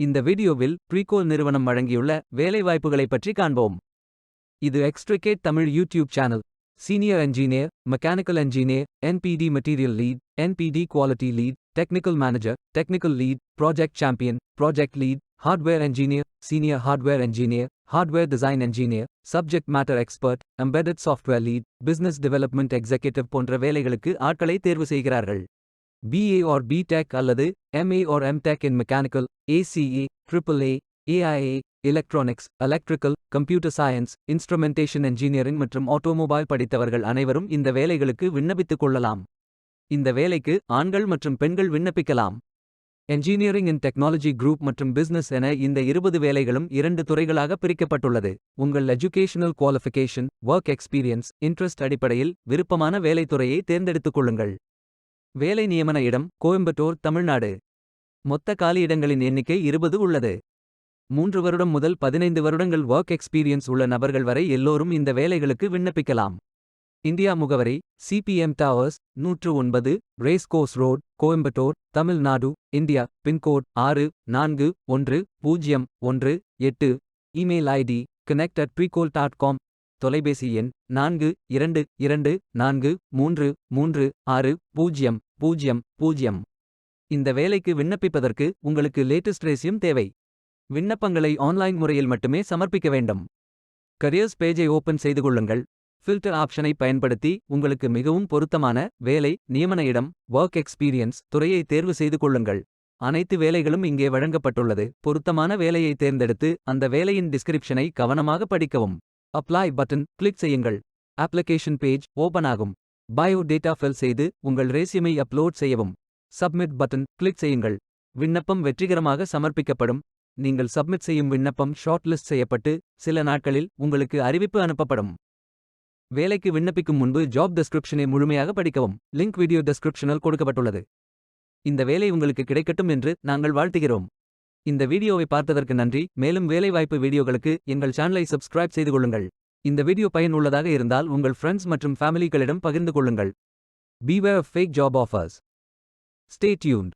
இந்த வீடியோவில் ப்ரீகோல் நிறுவனம் வழங்கியுள்ள வேலைவாய்ப்புகளைப் பற்றி காண்போம். இது Extricate Tamil YouTube channel. Senior engineer, mechanical engineer, NPD material lead, NPD quality lead, technical manager, technical lead, project champion, project lead, hardware engineer, senior hardware engineer, hardware design engineer, subject matter expert, embedded software lead, business development executive போன்ற வேலைகளுக்கு ஆட்களை தேர்வு செய்கிறார்கள். BA or BTech அல்லது MA or MTech in Mechanical, ACA, AAA, AIA, Electronics, Electrical, Computer Science, Instrumentation Engineering மற்றும் automobile படித்தவர்கள் அனைவரும் இந்த வேலைகளுக்கு விண்ணப்பித்துக் கொள்ளலாம். இந்த வேலைக்கு ஆண்கள் மற்றும் பெண்கள் விண்ணப்பிக்கலாம். என்ஜினியரிங் இன் டெக்னாலஜி குரூப் மற்றும் பிசினஸ் என இந்த 20 வேலைகளும் 2 துறைகளாக பிரிக்கப்பட்டுள்ளது. உங்கள் educational qualification, work experience, interest அடிப்படையில் விருப்பமான வேலைத்துறையை தேர்ந்தெடுத்துக் கொள்ளுங்கள். வேலை நியமன இடம் கோயம்புத்தூர், தமிழ்நாடு. மொத்த காலியிடங்களின் எண்ணிக்கை 20 உள்ளது. 3 வருடம் முதல் 15 வருடங்கள் ஒர்க் எக்ஸ்பீரியன்ஸ் உள்ள நபர்கள் வரை எல்லோரும் இந்த வேலைகளுக்கு விண்ணப்பிக்கலாம். இந்தியா முகவரி: CPM towers, 109, race course road, Coimbatore, Tamil Nadu, India. Pincode 641018. Email ID connect@precol.com. தொலைபேசி எண் 4224333600. இந்த வேலைக்கு விண்ணப்பிப்பதற்கு உங்களுக்கு லேட்டஸ்ட் ரெஸ்யூம் தேவை. விண்ணப்பங்களை ஆன்லைன் முறையில் மட்டுமே சமர்ப்பிக்க வேண்டும். கரியர்ஸ் பேஜை ஓபன் செய்து கொள்ளுங்கள். ஃபில்டர் ஆப்ஷனை பயன்படுத்தி உங்களுக்கு மிகவும் பொருத்தமான வேலை, நியமன இடம், ஒர்க் எக்ஸ்பீரியன்ஸ் துறையை தேர்வு செய்து கொள்ளுங்கள். அனைத்து வேலைகளும் இங்கே வழங்கப்பட்டுள்ளது. பொருத்தமான வேலையை தேர்ந்தெடுத்து அந்த வேலையின் டிஸ்கிரிப்ஷனை கவனமாக படிக்கவும். அப்ளை பட்டன் கிளிக் செய்யுங்கள். அப்ளிகேஷன் பேஜ் ஓபன் ஆகும். பயோ டேட்டா ஃபில் செய்து உங்கள் ரெஸ்யூமை அப்லோட் செய்யவும். சப்மிட் பட்டன் கிளிக் செய்யுங்கள். விண்ணப்பம் வெற்றிகரமாக சமர்ப்பிக்கப்படும். நீங்கள் சப்மிட் செய்யும் விண்ணப்பம் ஷார்ட் லிஸ்ட் செய்யப்பட்டு சில நாட்களில் உங்களுக்கு அறிவிப்பு அனுப்பப்படும். வேலைக்கு விண்ணப்பிக்கும் முன்பு ஜாப் டெஸ்கிரிப்ஷனை முழுமையாக படிக்கவும். லிங்க் வீடியோ டெஸ்கிரிப்ஷனில் கொடுக்கப்பட்டுள்ளது. இந்த வேலை உங்களுக்கு கிடைக்கட்டும் என்று நாங்கள் வாழ்த்துகிறோம். இந்த வீடியோவை பார்த்ததற்கு நன்றி. மேலும் வேலைவாய்ப்பு வீடியோகளுக்கு எங்கள் சேனலை சப்ஸ்கிரைப் செய்து கொள்ளுங்கள். இந்த வீடியோ பயனுள்ளதாக இருந்தால் உங்கள் ஃப்ரெண்ட்ஸ் மற்றும் ஃபேமிலிகளிடம் பகிர்ந்து கொள்ளுங்கள். Beware of fake job offers. Stay tuned.